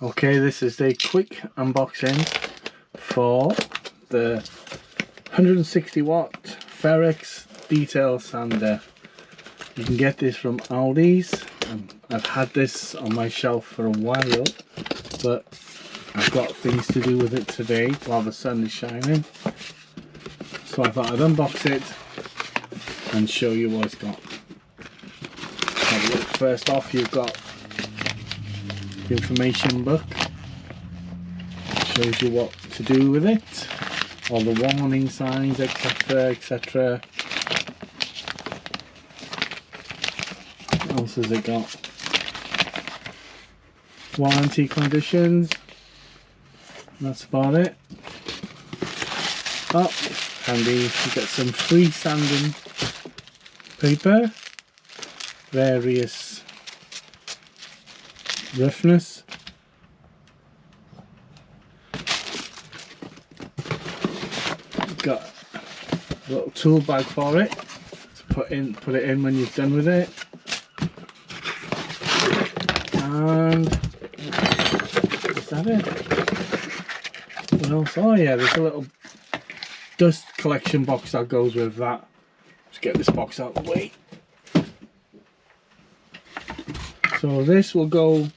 Okay, this is a quick unboxing for the 160 watt Ferrex detail sander. You can get this from Aldi's. I've had this on my shelf for a while, but I've got things to do with it today while the sun is shining. So I thought I'd unbox it and show you what it's got. First off, you've got the information book. Shows you what to do with it, all the warning signs, etc, etc. What else has it got? Warranty conditions. That's about it. Oh, handy, you get some free sanding paper, various roughness. Got a little tool bag for it to put it in when you're done with it. And is that it? What else? Oh yeah, there's a little dust collection box that goes with that. Let's get this box out of the way. So this will go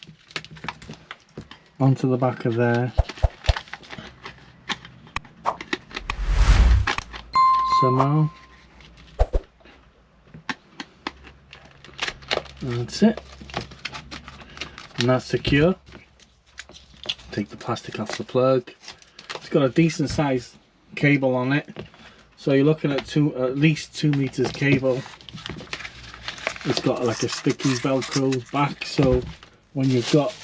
onto the back of there. Somehow. And that's it. And that's secure. Take the plastic off the plug. It's got a decent sized cable on it. So you're looking at at least 2 meters cable. It's got like a sticky velcro back, so when you've got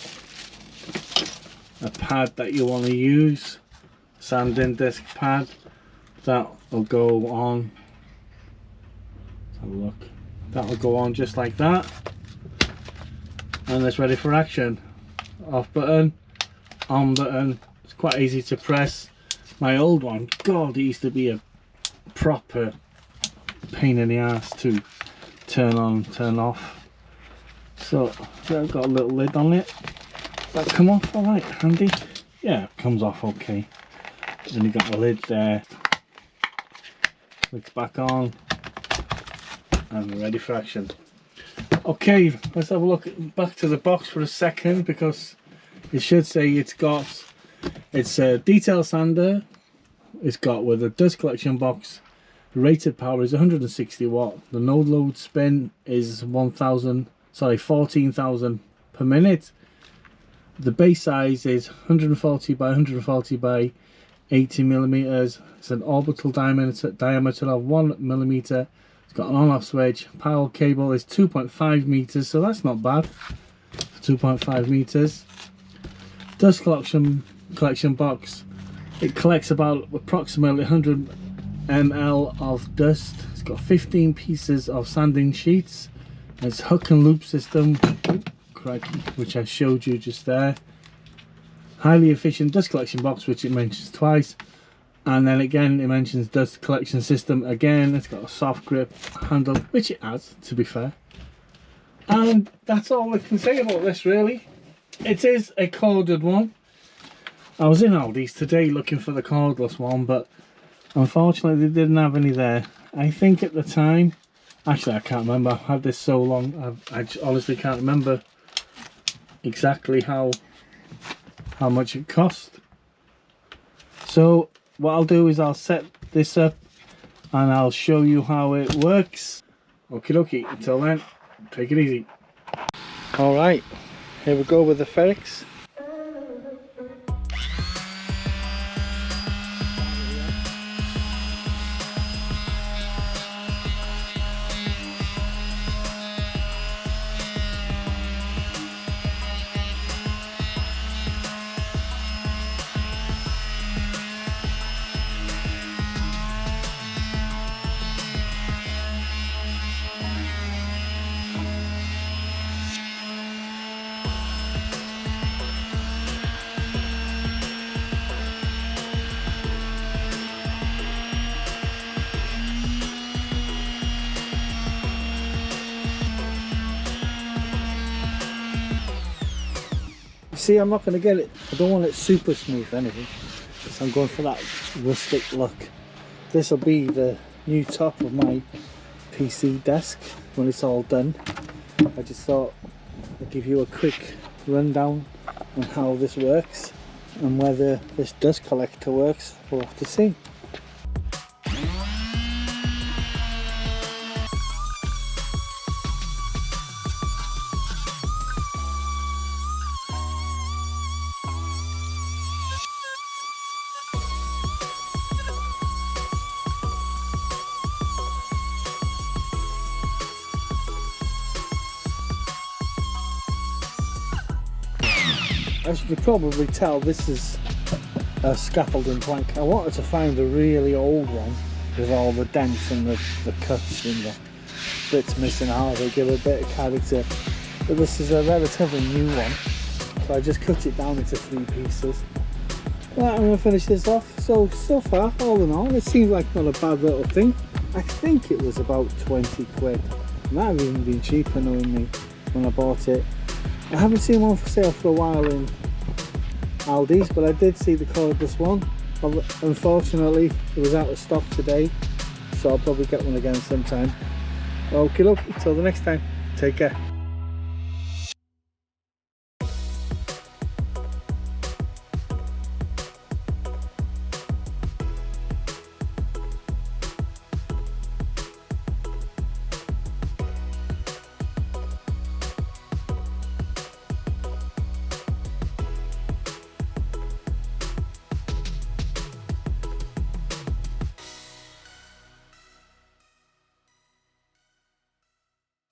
a pad that you want to use, sanding disc pad, that will go on. Let's have a look. That will go on just like that, and it's ready for action. Off button, on button. It's quite easy to press. My old one, God, it used to be a proper pain in the ass to turn on, turn off. So I've got a little lid on it. Does that come off all right? Handy? Yeah, it comes off okay. And you've got the lid there. Clicks back on, and we're ready for action. Okay, let's have a look back to the box for a second, because it should say it's a detail sander. It's got with a dust collection box. The rated power is 160 watt. The node load spin is 14,000 per minute. The base size is 140 by 140 by 80 millimeters. It's an orbital diameter of 1 millimeter. It's got an on-off switch. Power cable is 2.5 meters, so that's not bad. 2.5 meters. Dust collection box. It collects about approximately 100 ml of dust. It's got 15 pieces of sanding sheets. It's hook and loop system, which I showed you just there. Highly efficient dust collection box, which it mentions twice, and then again it mentions dust collection system again. It's got a soft grip handle, which it has, to be fair. And that's all I can say about this, really. It is a corded one. I was in Aldi's today looking for the cordless one, but unfortunately they didn't have any there. I think at the time, actually I can't remember, I've had this so long, I honestly can't remember exactly how much it cost. So what I'll do is I'll set this up and I'll show you how it works. Okie dokie, until then, take it easy. Alright, here we go with the Ferrex. see, I'm not going to get it, I don't want it super smooth anyway, because I'm going for that rustic look. This will be the new top of my PC desk when it's all done. I just thought I'd give you a quick rundown on how this works, and whether this dust collector works, we'll have to see. As you can probably tell, this is a scaffolding plank. I wanted to find a really old one with all the dents and the cuts and the bits missing out. They give a bit of character, but this is a relatively new one, so I just cut it down into 3 pieces. Right, I'm going to finish this off. So far, all in all, it seems like not a bad little thing. I think it was about 20 quid. It might have even been cheaper knowing me when I bought it. I haven't seen one for sale for a while in Aldi's, but I did see the cordless one. Unfortunately, it was out of stock today, so I'll probably get one again sometime. Okay, look, until the next time, take care.